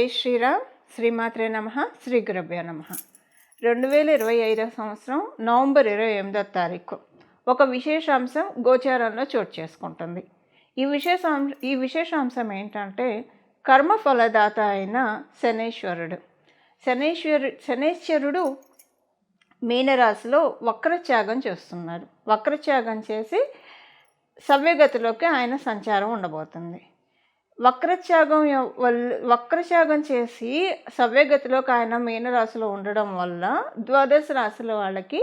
జై శ్రీరామ్. శ్రీమాత్రే నమః. శ్రీ గురుభ్యో నమః. 2025 సంవత్సరం నవంబర్ 28వ తారీఖు ఒక విశేషాంశం గోచారంలో చోటు చేసుకుంటుంది. ఈ విశేషాంశం ఏంటంటే కర్మఫలదాత అయిన శనేశ్వరుడు మీనరాశిలో వక్రత్యాగం చేస్తున్నారు. వక్రత్యాగం చేసి సవ్యగతిలోకి ఆయన సంచారం ఉండబోతుంది. వక్రత్యాగం చేసి సవ్యగతిలోకి ఆయన మీనరాశిలో ఉండడం వల్ల ద్వాదశ రాశుల వాళ్ళకి,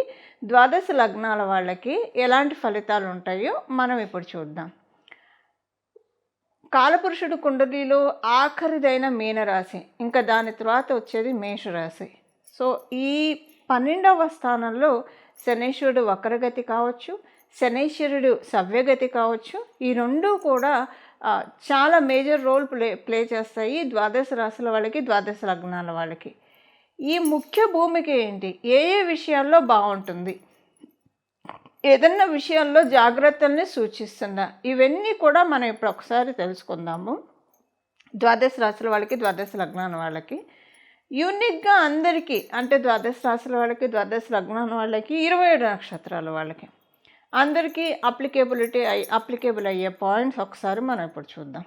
ద్వాదశ లగ్నాల వాళ్ళకి ఎలాంటి ఫలితాలు ఉంటాయో మనం ఇప్పుడు చూద్దాం. కాలపురుషుడు కుండలిలో ఆఖరిదైన మీనరాశి, ఇంకా దాని తర్వాత వచ్చేది మేషరాశి. సో ఈ 12వ స్థానంలో శనేశ్వరుడు వక్రగతి కావచ్చు, శనేశ్వరుడు సవ్యగతి కావచ్చు. ఈ రెండూ కూడా చాలా మేజర్ రోల్ ప్లే చేస్తాయి ద్వాదశ రాశుల వాళ్ళకి, ద్వాదశ లగ్నాల వాళ్ళకి. ఈ ముఖ్య భూమిక ఏంటి, ఏ విషయాల్లో బాగుంటుంది, ఏదన్నా విషయాల్లో జాగ్రత్తల్ని సూచిస్తుందా, ఇవన్నీ కూడా మనం ఇప్పుడు ఒకసారి తెలుసుకుందాము. ద్వాదశ రాశుల వాళ్ళకి, ద్వాదశ లగ్నాల వాళ్ళకి యూనిక్గా అందరికీ, అంటే ద్వాదశ రాశుల వాళ్ళకి, ద్వాదశ లగ్నాల వాళ్ళకి, 27 నక్షత్రాల వాళ్ళకి అందరికీ అప్లికేబుల్ అయ్యే పాయింట్స్ ఒకసారి మనం ఇప్పుడు చూద్దాం.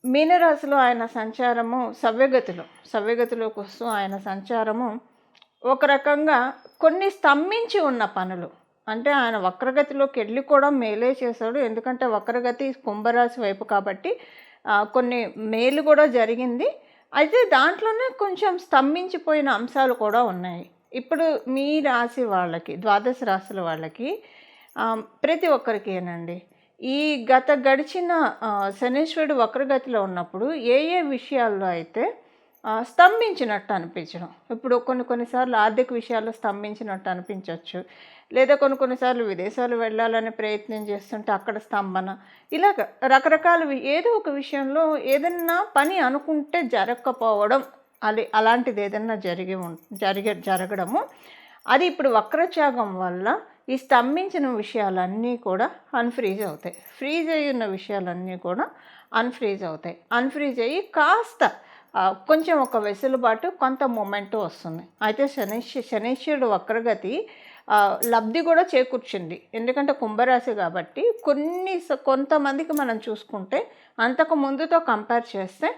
మీనరాశిలో ఆయన సంచారము సవ్యగతిలోకి వస్తూ ఆయన సంచారము ఒక రకంగా కొన్ని స్తంభించి ఉన్న పనులు, అంటే ఆయన వక్రగతిలోకి వెళ్ళి కూడా మేలే చేశాడు. ఎందుకంటే వక్రగతి కుంభరాశి వైపు కాబట్టి కొన్ని మేలు కూడా జరిగింది. అయితే దాంట్లోనే కొంచెం స్తంభించిపోయిన అంశాలు కూడా ఉన్నాయి. ఇప్పుడు మీ రాశి వాళ్ళకి, ద్వాదశ రాశుల వాళ్ళకి, ప్రతి ఒక్కరికేనండి ఈ గడిచిన శనీశ్వరుడు వక్రగతిలో ఉన్నప్పుడు ఏ విషయాల్లో అయితే స్తంభించినట్టు అనిపించడం. ఇప్పుడు కొన్నిసార్లు ఆర్థిక విషయాల్లో స్తంభించినట్టు అనిపించవచ్చు, లేదా కొన్నిసార్లు విదేశాలు వెళ్ళాలని ప్రయత్నం చేస్తుంటే అక్కడ స్తంభన, ఇలాగ రకరకాల ఏదో ఒక విషయంలో ఏదన్నా పని అనుకుంటే జరగకపోవడం, అలాంటిది ఏదన్నా జరగడము, అది ఇప్పుడు వక్రత్యాగం వల్ల ఈ స్తంభించిన విషయాలన్నీ కూడా అన్ఫ్రీజ్ అవుతాయి. ఫ్రీజ్ అయ్యి ఉన్న విషయాలన్నీ కూడా అన్ఫ్రీజ్ అవుతాయి. అన్ఫ్రీజ్ అయ్యి కాస్త కొంచెం ఒక వెసులుబాటు, కొంత మూమెంట్ వస్తుంది. అయితే శనీశ్వరుడు వక్రగతి లబ్ధి కూడా చేకూర్చింది. ఎందుకంటే కుంభరాశి కాబట్టి కొంతమందికి మనం చూసుకుంటే అంతకు ముందుతో కంపేర్ చేస్తే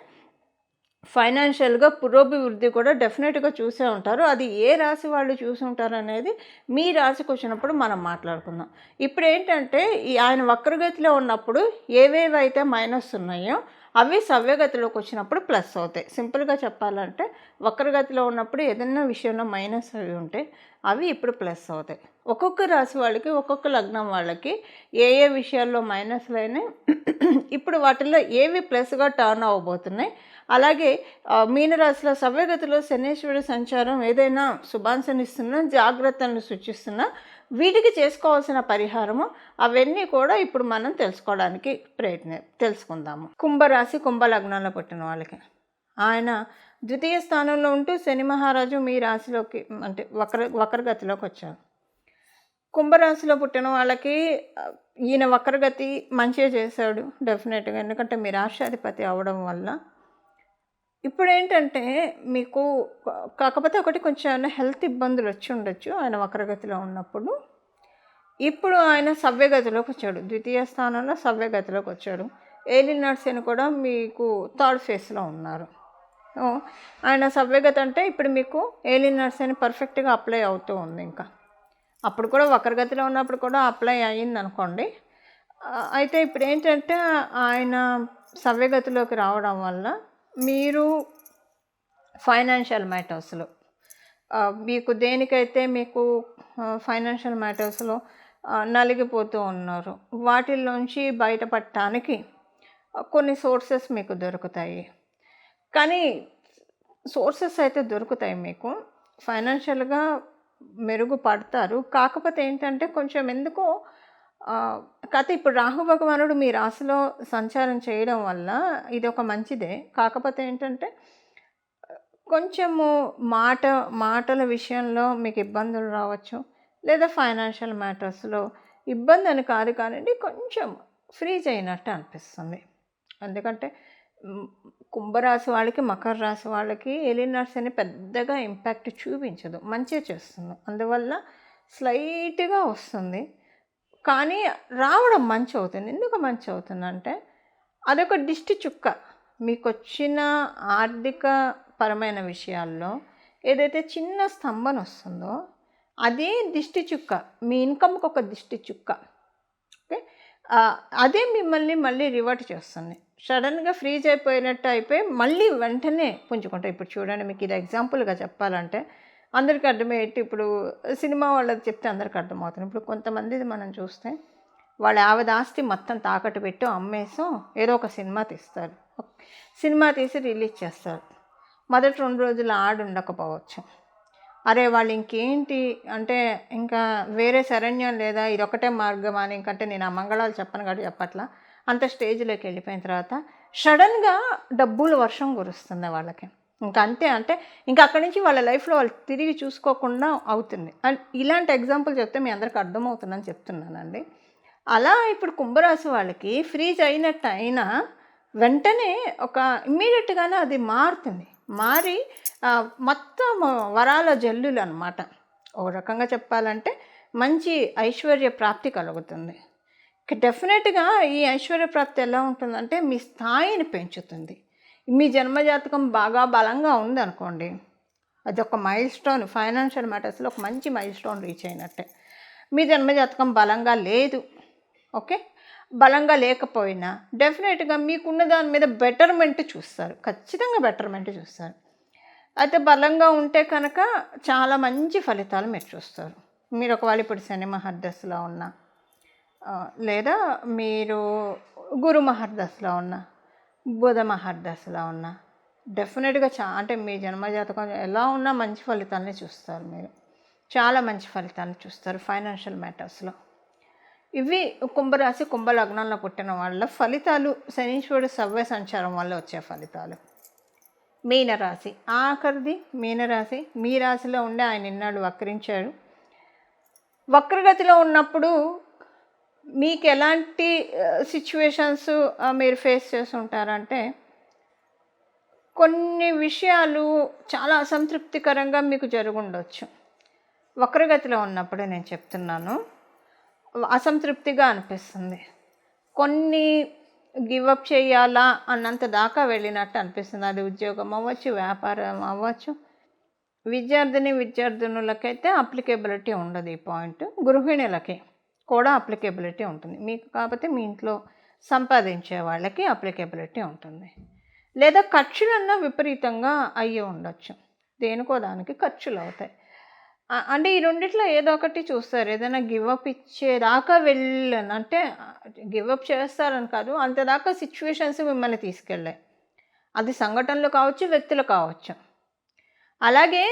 ఫైనాన్షియల్గా పురోభివృద్ధి కూడా డెఫినెట్గా చూసే ఉంటారు. అది ఏ రాశి వాళ్ళు చూసి ఉంటారు అనేది మీ రాశికి వచ్చినప్పుడు మనం మాట్లాడుకుందాం. ఇప్పుడు ఏంటంటే ఆయన వక్రగతిలో ఉన్నప్పుడు ఏవేవైతే మైనస్ ఉన్నాయో అవి సవ్యగతిలోకి వచ్చినప్పుడు ప్లస్ అవుతాయి. సింపుల్గా చెప్పాలంటే వక్రగతిలో ఉన్నప్పుడు ఏదైనా విషయంలో మైనస్ అవి ఉంటే అవి ఇప్పుడు ప్లస్ అవుతాయి. ఒక్కొక్క రాశి వాళ్ళకి, ఒక్కొక్క లగ్నం వాళ్ళకి ఏ విషయాల్లో మైనస్లు అయినాయి, ఇప్పుడు వాటిల్లో ఏవి ప్లస్గా టర్న్ అవ్వబోతున్నాయి. అలాగే మీనరాశిలో సవ్యగతిలో శనీశ్వరుడు సంచారం ఏదైనా శుభాంశనిస్తున్నా, జాగ్రత్తలను సూచిస్తున్నా, వీటికి చేసుకోవాల్సిన పరిహారము అవన్నీ కూడా ఇప్పుడు మనం తెలుసుకోవడానికి తెలుసుకుందాము. కుంభరాశి, కుంభలగ్నంలో పుట్టిన వాళ్ళకి ఆయన ద్వితీయ స్థానంలో ఉంటూ శని మహారాజు మీ రాశిలోకి, అంటే వక్రగతిలోకి వచ్చారు. కుంభరాశిలో పుట్టిన వాళ్ళకి ఈయన వక్రగతి మంచిగా చేశాడు డెఫినెట్గా, ఎందుకంటే మీ రాష్ట్రాధిపతి అవడం వల్ల. ఇప్పుడు ఏంటంటే మీకు కాకపోతే ఒకటి కొంచెం హెల్త్ ఇబ్బందులు వచ్చి ఉండొచ్చు ఆయన వక్రగతిలో ఉన్నప్పుడు. ఇప్పుడు ఆయన సవ్యగతిలోకి వచ్చాడు, ద్వితీయ స్థానంలో సవ్యగతిలోకి వచ్చాడు. ఏలినాడ్స్ అని కూడా మీకు థర్డ్ ఫేజ్లో ఉన్నారు. ఆయన సవ్యగతి అంటే ఇప్పుడు మీకు ఏలినాడ్స్ అని పర్ఫెక్ట్గా అప్లై అవుతూ ఉంది. ఇంకా అప్పుడు కూడా వక్రగతిలో ఉన్నప్పుడు కూడా అప్లై అయ్యింది అనుకోండి. అయితే ఇప్పుడు ఏంటంటే ఆయన సవ్యగతిలోకి రావడం వల్ల మీరు ఫైనాన్షియల్ మ్యాటర్స్లో మీకు దేనికైతే మీకు ఫైనాన్షియల్ మ్యాటర్స్లో నలిగిపోతూ ఉన్నారు, వాటిల్లోంచి బయటపడటానికి కొన్ని సోర్సెస్ మీకు దొరుకుతాయి. కానీ సోర్సెస్ అయితే దొరుకుతాయి, మీకు ఫైనాన్షియల్గా మెరుగుపడతారు. కాకపోతే ఏంటంటే కొంచెం ఎందుకో కథ ఇప్పుడు రాహు భగవానుడు మీ రాశిలో సంచారం చేయడం వల్ల ఇది ఒక మంచిదే. కాకపోతే ఏంటంటే కొంచెము మాటల విషయంలో మీకు ఇబ్బందులు రావచ్చు, లేదా ఫైనాన్షియల్ మ్యాటర్స్లో ఇబ్బంది అని కాదు కానివ్వండి, కొంచెం ఫ్రీజ్ అయినట్టు అనిపిస్తుంది. ఎందుకంటే కుంభరాశి వాళ్ళకి, మకర రాశి వాళ్ళకి ఏలినాటి శని పెద్దగా ఇంపాక్ట్ చూపించదు, మంచిగా చేస్తుంది. అందువల్ల స్లైట్గా వస్తుంది, కానీ రావడం మంచి అవుతుంది. ఎందుకు మంచి అవుతుందంటే అదొక దిష్టి చుక్క. మీకు వచ్చిన ఆర్థిక పరమైన విషయాల్లో ఏదైతే చిన్న స్తంభన వస్తుందో అదే దిష్టి చుక్క, మీ ఇన్కమ్కి ఒక దిష్టి చుక్క. ఓకే, అదే మిమ్మల్ని మళ్ళీ రివర్ట్ చేస్తుంది. సడన్గా ఫ్రీజ్ అయిపోయినట్టు అయిపోయి మళ్ళీ వెంటనే పుంజుకుంటాయి. ఇప్పుడు చూడండి, మీకు ఇది ఎగ్జాంపుల్గా చెప్పాలంటే అందరికీ అర్థమయ్యేట్టు ఇప్పుడు సినిమా వాళ్ళకి చెప్తే అందరికీ అర్థమవుతుంది. ఇప్పుడు కొంతమందిది మనం చూస్తే వాళ్ళ ఆవిడ ఆస్తి మొత్తం తాకట్టు పెట్టి అమ్మేసం ఏదో ఒక సినిమా తీస్తారు. సినిమా తీసి రిలీజ్ చేస్తారు. మొదటి 2 రోజులు ఉండకపోవచ్చు. అరే వాళ్ళు ఇంకేంటి అంటే ఇంకా వేరే శరణ్యం లేదా, ఇదొకటే మార్గం అని, ఇంకంటే నేను ఆ మంగళాలు చెప్పను కాబట్టి చెప్పట్లా, అంత స్టేజ్లోకి వెళ్ళిపోయిన తర్వాత సడన్గా డబ్బుల వర్షం కురుస్తుంది వాళ్ళకి. ఇంకా అంతే, అంటే ఇంకా అక్కడి నుంచి వాళ్ళ లైఫ్లో వాళ్ళు తిరిగి చూసుకోకుండా అవుతుంది. అండ్ ఇలాంటి ఎగ్జాంపుల్ చెప్తే మీ అందరికి అర్థమవుతుందని చెప్తున్నానండి. అలా ఇప్పుడు కుంభరాశి వాళ్ళకి ఫ్రీజ్ అయినట్టు అయినా వెంటనే ఒక ఇమ్మీడియట్గానే అది మారుతుంది. మారి మొత్తం వరాల జల్లులు అనమాట. ఒక రకంగా చెప్పాలంటే మంచి ఐశ్వర్య ప్రాప్తి కలుగుతుంది. డెఫినెట్గా ఈ ఐశ్వర్య ప్రాప్తి ఎలా ఉంటుందంటే మీ స్థాయిని పెంచుతుంది. మీ జన్మజాతకం బాగా బలంగా ఉందనుకోండి, అది ఒక మైల్ స్టోన్, ఫైనాన్షియల్ మ్యాటర్స్లో ఒక మంచి మైల్ స్టోన్ రీచ్ అయినట్టే. మీ జన్మజాతకం బలంగా లేదు, ఓకే, బలంగా లేకపోయినా డెఫినెట్గా మీకున్న దాని మీద బెటర్మెంట్ చూస్తారు, ఖచ్చితంగా బెటర్మెంట్ చూస్తారు. అయితే బలంగా ఉంటే కనుక చాలా మంచి ఫలితాలు మీరు చూస్తారు. మీరు ఒకవేళ ఇప్పుడు శని మహర్దశలో ఉన్నా, లేదా మీరు గురు మహర్దశలో ఉన్నా, బుధ మహర్దశలో ఉన్నా, డెఫినెట్గా అంటే మీ జన్మజాతకం ఎలా ఉన్నా మంచి ఫలితాలని చూస్తారు. మీరు చాలా మంచి ఫలితాలను చూస్తారు ఫైనాన్షియల్ మ్యాటర్స్లో. ఇవి కుంభరాశి, కుంభలగ్నంలో పుట్టిన వాళ్ళ ఫలితాలు, శనీశ్వరుడు సవ్య సంచారం వల్ల వచ్చే ఫలితాలు. మీనరాశి, ఆఖరిది మీనరాశి. మీ రాశిలో ఉండే ఆయన ఇన్నాళ్ళు వక్రించాడు. వక్రగతిలో ఉన్నప్పుడు మీకు ఎలాంటి సిచ్యువేషన్స్ మీరు ఫేస్ చేస్తుంటారంటే, కొన్ని విషయాలు చాలా అసంతృప్తికరంగా మీకు జరుగుండొచ్చు. వక్రగతిలో ఉన్నప్పుడు నేను చెప్తున్నాను, అసంతృప్తిగా అనిపిస్తుంది. కొన్ని గివప్ చేయాలా అన్నంత దాకా వెళ్ళినట్టు అనిపిస్తుంది. అది ఉద్యోగం అవ్వచ్చు, వ్యాపారం అవ్వచ్చు. విద్యార్థినులకైతే అప్లికేబిలిటీ ఉండదు ఈ పాయింట్. గృహిణులకి కూడా అప్లికేబిలిటీ ఉంటుంది. మీకు కాకపోతే మీ ఇంట్లో సంపాదించే వాళ్ళకి అప్లికేబిలిటీ ఉంటుంది. లేదా ఖర్చులన్నా విపరీతంగా అయ్యి ఉండొచ్చు, దేనికో దానికి ఖర్చులు అవుతాయి. అంటే ఈ రెండిట్లో ఏదో ఒకటి చూస్తారు. ఏదైనా గివప్ ఇచ్చేదాకా అంటే గివప్ చేస్తారని కాదు, అంతదాకా సిచ్యువేషన్స్ మిమ్మల్ని తీసుకెళ్ళాయి. అది సంఘటనలు కావచ్చు, వ్యక్తులు కావచ్చు. అలాగే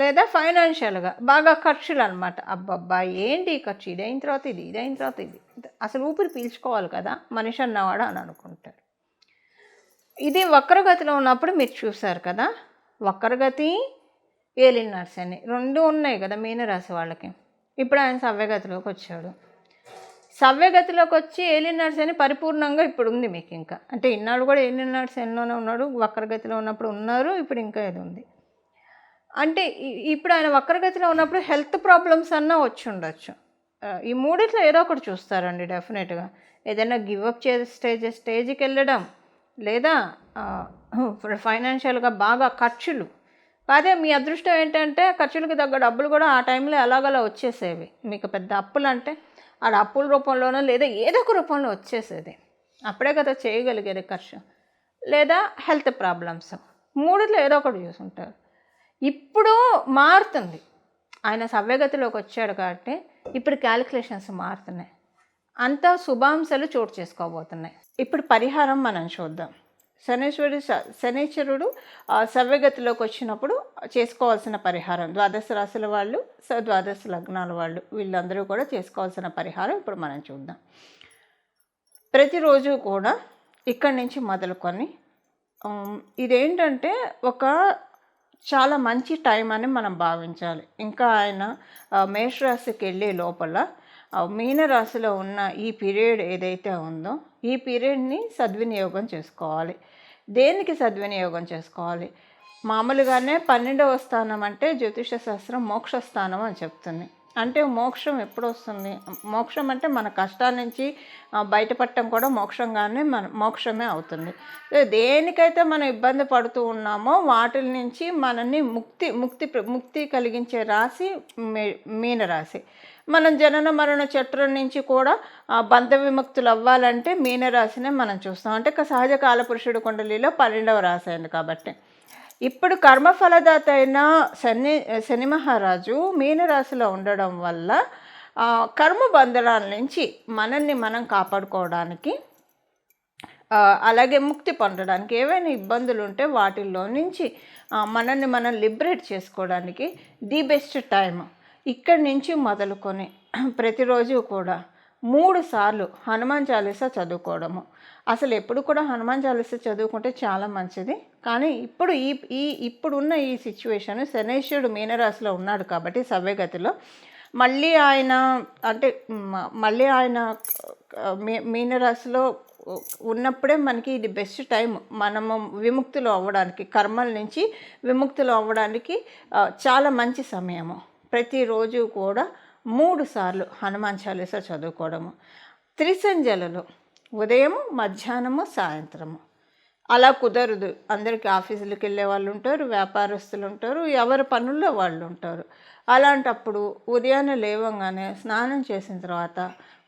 లేదా ఫైనాన్షియల్గా బాగా ఖర్చులు అనమాట. అబ్బబ్బా ఏంటి ఈ ఖర్చు, ఇదైన తర్వాత ఇది, ఇదైన తర్వాత ఇది, అసలు ఊపిరి పీల్చుకోవాలి కదా మనిషి అన్నవాడు అని అనుకుంటారు. ఇది వక్రగతిలో ఉన్నప్పుడు మీరు చూశారు కదా, వక్రగతి, ఏలినాటి శని రెండు ఉన్నాయి కదా మీనరాశి వాళ్ళకి. ఇప్పుడు ఆయన సవ్యగతిలోకి వచ్చాడు. సవ్యగతిలోకి వచ్చి ఏలినాటి శని పరిపూర్ణంగా ఇప్పుడు ఉంది మీకు. ఇంకా అంటే ఇన్నాడు కూడా ఏలినాటి శనిలోనే ఉన్నాడు, వక్రగతిలో ఉన్నప్పుడు ఉన్నారు, ఇప్పుడు ఇంకా ఇది ఉంది. అంటే ఇప్పుడు ఆయన వక్రగతిలో ఉన్నప్పుడు హెల్త్ ప్రాబ్లమ్స్ అన్నా వచ్చి ఉండొచ్చు. ఈ మూడిట్లో ఏదో ఒకటి చూస్తారండి డెఫినెట్గా. ఏదైనా గివప్ స్టేజ్కి వెళ్ళడం, లేదా ఫైనాన్షియల్గా బాగా ఖర్చులు. అదే మీ అదృష్టం ఏంటంటే ఖర్చులకు తగ్గ డబ్బులు కూడా ఆ టైంలో ఎలాగలా వచ్చేసేవి. మీకు పెద్ద అప్పులు అంటే ఆడ అప్పుల రూపంలోనో లేదా ఏదో ఒక రూపంలో వచ్చేసేది. అప్పుడే కదా చేయగలిగేది ఖర్చు. లేదా హెల్త్ ప్రాబ్లమ్స్, మూడిట్లో ఏదో ఒకటి చూసుంటారు. ఇప్పుడు మారుతుంది, ఆయన సవ్యగతిలోకి వచ్చాడు కాబట్టి ఇప్పుడు క్యాలిక్యులేషన్స్ మారుతున్నాయి, అంతా శుభాంశాలు చోటు చేసుకోబోతున్నాయి. ఇప్పుడు పరిహారం మనం చూద్దాం. శనీశ్వరుడు సవ్యగతిలోకి వచ్చినప్పుడు చేసుకోవాల్సిన పరిహారం, ద్వాదశ రాశుల వాళ్ళు, ద్వాదశ లగ్నాల వాళ్ళు, వీళ్ళందరూ కూడా చేసుకోవాల్సిన పరిహారం ఇప్పుడు మనం చూద్దాం. ప్రతిరోజు కూడా ఇక్కడి నుంచి మొదలుకొని ఇదేంటంటే ఒక చాలా మంచి టైం అని మనం భావించాలి. ఇంకా ఆయన మేషరాశికి వెళ్ళే లోపల మీనరాశిలో ఉన్న ఈ పీరియడ్ ఏదైతే ఉందో ఈ పీరియడ్ని సద్వినియోగం చేసుకోవాలి. దేనికి సద్వినియోగం చేసుకోవాలి. మామూలుగానే 12వ స్థానం అంటే జ్యోతిష శాస్త్రం మోక్ష స్థానం అని చెప్తుంది. అంటే మోక్షం ఎప్పుడు వస్తుంది? మోక్షం అంటే మన కష్టాల నుంచి బయటపడటం కూడా మోక్షమే అవుతుంది. దేనికైతే మనం ఇబ్బంది పడుతూ ఉన్నామో వాటి నుంచి మనల్ని ముక్తి కలిగించే రాశి మీనరాశి. మనం జనన మరణ చట్రం నుంచి కూడా బంధ విముక్తులు అవ్వాలంటే మీనరాశినే మనం చూస్తాం. అంటే సహజ కాలపురుషుడు కుండలిలో 12వ రాశి అయింది కాబట్టి. ఇప్పుడు కర్మఫలదాత అయిన శని మహారాజు మీనరాశిలో ఉండడం వల్ల కర్మ బంధనాల నుంచి మనల్ని మనం కాపాడుకోవడానికి, అలాగే ముక్తి పొందడానికి, ఏవైనా ఇబ్బందులు ఉంటే వాటిల్లో నుంచి మనల్ని మనం లిబరేట్ చేసుకోవడానికి ది బెస్ట్ టైం. ఇక్కడి నుంచి మొదలుకొని ప్రతిరోజు కూడా 3 సార్లు హనుమాన్ చాలీసా చదువుకోవడము. అసలు ఎప్పుడు కూడా హనుమాన్ చాలీసా చదువుకుంటే చాలా మంచిది. కానీ ఇప్పుడున్న ఈ సిచ్యువేషన్, శనేశ్వరుడు మీనరాశిలో ఉన్నాడు కాబట్టి సవ్యగతిలో మళ్ళీ ఆయన మీనరాశిలో ఉన్నప్పుడే మనకి ఇది బెస్ట్ టైం. మనము విముక్తులు అవ్వడానికి, కర్మల నుంచి విముక్తులు అవ్వడానికి చాలా మంచి సమయము. ప్రతిరోజు కూడా 3 సార్లు హనుమాన్ చాలీసా చదువుకోవడము. త్రిసంధ్యలలో ఉదయం, మధ్యాహ్నము, సాయంత్రము. అలా కుదరదు. అందరికీ ఆఫీసులకు వెళ్ళే వాళ్ళు ఉంటారు, వ్యాపారస్తులు ఉంటారు, ఎవరి పనుల్లో వాళ్ళు ఉంటారు. అలాంటప్పుడు ఉదయాన్నే లేవగానే స్నానం చేసిన తర్వాత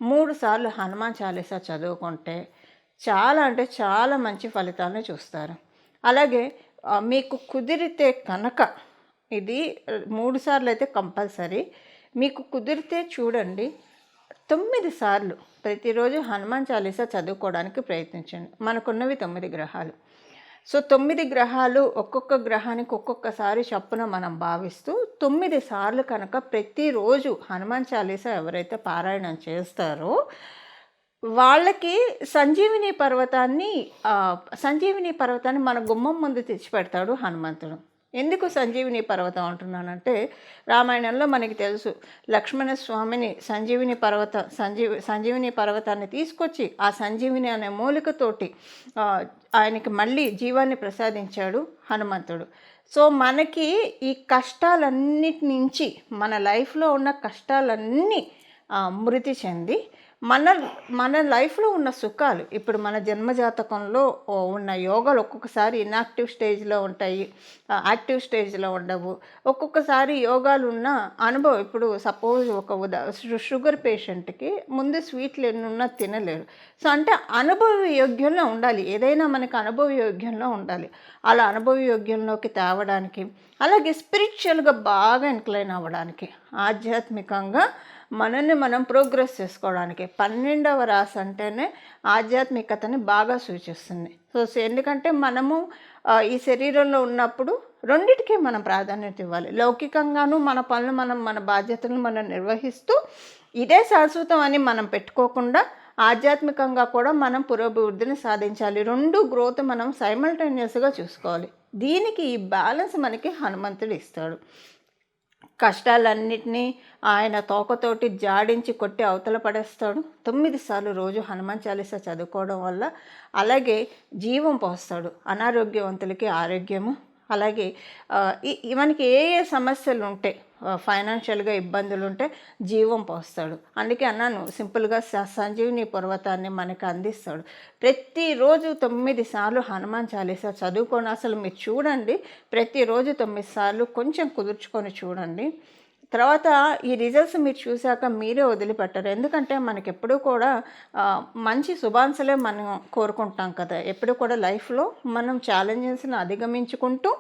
3 సార్లు హనుమాన్ చాలీసా చదువుకుంటే చాలా మంచి ఫలితాలను చూస్తారు. అలాగే మీకు కుదిరితే కనుక ఇది 3 సార్లు అయితే కంపల్సరీ. మీకు కుదిరితే చూడండి 9 సార్లు ప్రతిరోజు హనుమాన్ చాలీసా చదువుకోవడానికి ప్రయత్నించండి. మనకున్నవి 9 గ్రహాలు. సో 9 గ్రహాలు ఒక్కొక్క గ్రహానికి ఒక్కొక్కసారి చొప్పున మనం భావిస్తూ 9 సార్లు కనుక ప్రతిరోజు హనుమాన్ చాలీసా ఎవరైతే పారాయణం చేస్తారో వాళ్ళకి సంజీవిని పర్వతాన్ని మన గుమ్మం ముందు తెచ్చిపెడతాడు హనుమంతుడు. ఎందుకు సంజీవిని పర్వతం అంటున్నానంటే, రామాయణంలో మనకి తెలుసు, లక్ష్మణస్వామిని సంజీవిని పర్వతాన్ని తీసుకొచ్చి ఆ సంజీవిని అనే మూలికతోటి ఆయనకి మళ్ళీ జీవాన్ని ప్రసాదించాడు హనుమంతుడు. సో మనకి ఈ కష్టాలన్నిటి నుంచి, మన లైఫ్లో ఉన్న కష్టాలన్నీ మృతి చెంది మన లైఫ్లో ఉన్న సుఖాలు, ఇప్పుడు మన జన్మజాతకంలో ఉన్న యోగాలు ఒక్కొక్కసారి ఇన్యాక్టివ్ స్టేజ్లో ఉంటాయి, యాక్టివ్ స్టేజ్లో ఉండవు. ఒక్కొక్కసారి యోగాలు ఉన్న అనుభవం, ఇప్పుడు సపోజ్ షుగర్ పేషెంట్కి ముందు స్వీట్లు ఎన్ని ఉన్నా తినలేరు. సో అంటే అనుభవ యోగ్యంలో ఉండాలి, ఏదైనా మనకు అనుభవ యోగ్యంలో ఉండాలి. అలా అనుభవ యోగ్యంలోకి తేవడానికి, అలాగే స్పిరిచువల్గా బాగా ఇంక్లైన్ అవ్వడానికి, ఆధ్యాత్మికంగా మనల్ని మనం ప్రోగ్రెస్ చేసుకోవడానికి 12వ రాశి అంటేనే ఆధ్యాత్మికతని బాగా సూచిస్తుంది. సో ఎందుకంటే మనము ఈ శరీరంలో ఉన్నప్పుడు రెండిటికి మనం ప్రాధాన్యత ఇవ్వాలి. లౌకికంగాను మన పనులు మన బాధ్యతలను మనం నిర్వహిస్తూ ఇదే శాశ్వతం అని మనం పెట్టుకోకుండా ఆధ్యాత్మికంగా కూడా మనం పురోభివృద్ధిని సాధించాలి. 2 గ్రోత్ మనం సైమల్టేనియస్గా చూసుకోవాలి. దీనికి ఈ బ్యాలెన్స్ మనకి హనుమంతుడు ఇస్తాడు. కష్టాలన్నిటినీ ఆయన తోకతోటి జాడించి కొట్టి అవతల పడేస్తాడు. 9 సార్లు రోజు హనుమాన్ చాలీసా చదువుకోవడం వల్ల అలాగే జీవం పోస్తాడు. అనారోగ్యవంతులకి ఆరోగ్యము, అలాగే మనకి ఏ సమస్యలు ఉంటే, ఫైనాన్షియల్గా ఇబ్బందులు ఉంటే జీవం పోస్తాడు. అందుకే అన్నాను, సింపుల్గా సంజీవిని పర్వతాన్ని మనకు అందిస్తాడు. ప్రతిరోజు 9 సార్లు హనుమాన్ చాలీసా చదువుకొని అసలు మీరు చూడండి, ప్రతిరోజు 9 సార్లు కొంచెం కుదుర్చుకొని చూడండి. తర్వాత ఈ రిజల్ట్స్ మీరు చూశాక మీరే వదిలిపెట్టరు. ఎందుకంటే మనకి ఎప్పుడూ కూడా మంచి శుభాంశలే మనం కోరుకుంటాం కదా. ఎప్పుడు కూడా లైఫ్లో మనం ఛాలెంజెస్ని అధిగమించుకుంటూ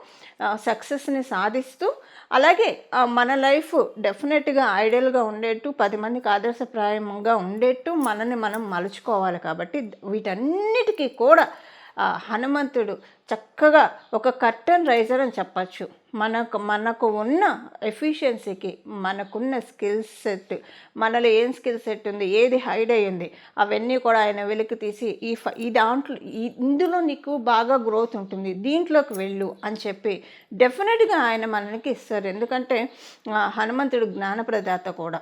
సక్సెస్ని సాధిస్తూ, అలాగే మన లైఫ్ డెఫినెట్గా ఐడియల్గా ఉండేట్టు, 10 మందికి ఆదర్శప్రాయంగా ఉండేట్టు మనల్ని మనం మలుచుకోవాలి. కాబట్టి వీటన్నిటికీ కూడా హనుమంతుడు చక్కగా ఒక కర్టన్ రైజర్ అని చెప్పచ్చు. మనకు ఉన్న ఎఫిషియన్సీకి, మనకున్న స్కిల్ సెట్, మనలో ఏం స్కిల్ సెట్ ఉంది, ఏది హైడ్ అయ్యింది, అవన్నీ కూడా ఆయన వెలికి తీసి ఇందులో నీకు బాగా గ్రోత్ ఉంటుంది, దీంట్లోకి వెళ్ళు అని చెప్పి డెఫినెట్గా ఆయన మనకి ఇస్తారు. ఎందుకంటే హనుమంతుడు జ్ఞానప్రదాత కూడా.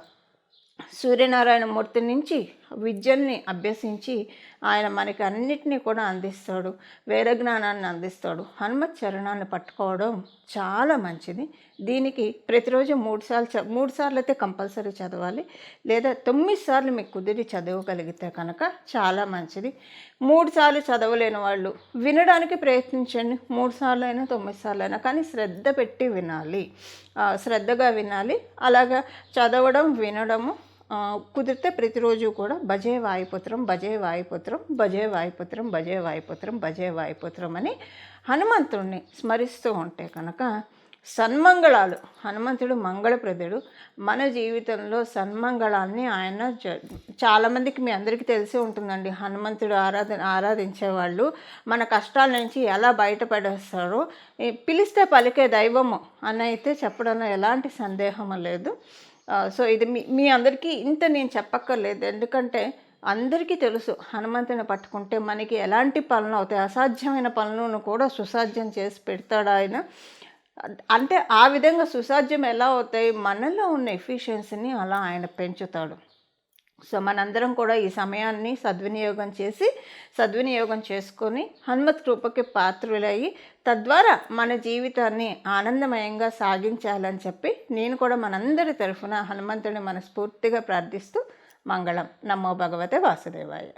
సూర్యనారాయణ మూర్తి నుంచి విద్యల్ని అభ్యసించి ఆయన మనకి అన్నిటినీ కూడా అందిస్తాడు, వేద జ్ఞానాన్ని అందిస్తాడు. హనుమత్ చరణాన్ని పట్టుకోవడం చాలా మంచిది. దీనికి ప్రతిరోజు 3 సార్లు అయితే కంపల్సరీ చదవాలి, లేదా 9 సార్లు మీకు కుదిరి చదవగలిగితే కనుక చాలా మంచిది. 3 సార్లు చదవలేని వాళ్ళు వినడానికి ప్రయత్నించండి. 3 సార్లు అయినా 9 సార్లు అయినా, కానీ శ్రద్ధ పెట్టి వినాలి, శ్రద్ధగా వినాలి. అలాగా చదవడం వినడము కుదిరితే ప్రతిరోజు కూడా భజే వాయుపుత్రం, భజే వాయుపుత్రం, భజే వాయుపుత్రం, భజే వాయుపుత్రం, భజే వాయుపుత్రం అని హనుమంతుడిని స్మరిస్తూ ఉంటే కనుక సన్మంగళాలు, హనుమంతుడు మంగళప్రదుడు. మన జీవితంలో సన్మంగళాన్ని ఆయన చాలామందికి, మీ అందరికీ తెలిసి ఉంటుందండి, హనుమంతుడు ఆరాధించేవాళ్ళు మన కష్టాల నుంచి ఎలా బయటపడేస్తారో, పిలిస్తే పలికే దైవము అని అయితే చెప్పడంలో ఎలాంటి సందేహం లేదు. సో ఇది మీ అందరికీ ఇంత నేను చెప్పక్కర్లేదు, ఎందుకంటే అందరికీ తెలుసు హనుమంతుని పట్టుకుంటే మనకి ఎలాంటి పనులు అవుతాయి, అసాధ్యమైన పనులను కూడా సుసాధ్యం చేసి పెడతాడు ఆయన. అంటే ఆ విధంగా సుసాధ్యం ఎలా అవుతాయి, మనలో ఉన్న ఎఫిషియన్సీని అలా ఆయన పెంచుతాడు. సో మనందరం కూడా ఈ సమయాన్ని సద్వినియోగం చేసుకొని హనుమత్ కృపకి పాత్రులయ్యి తద్వారా మన జీవితాన్ని ఆనందమయంగా సాగించాలని చెప్పి నేను కూడా మనందరి తరఫున హనుమంతుడిని మనస్ఫూర్తిగా ప్రార్థిస్తూ మంగళం. నమో భగవతే వాసుదేవాయ.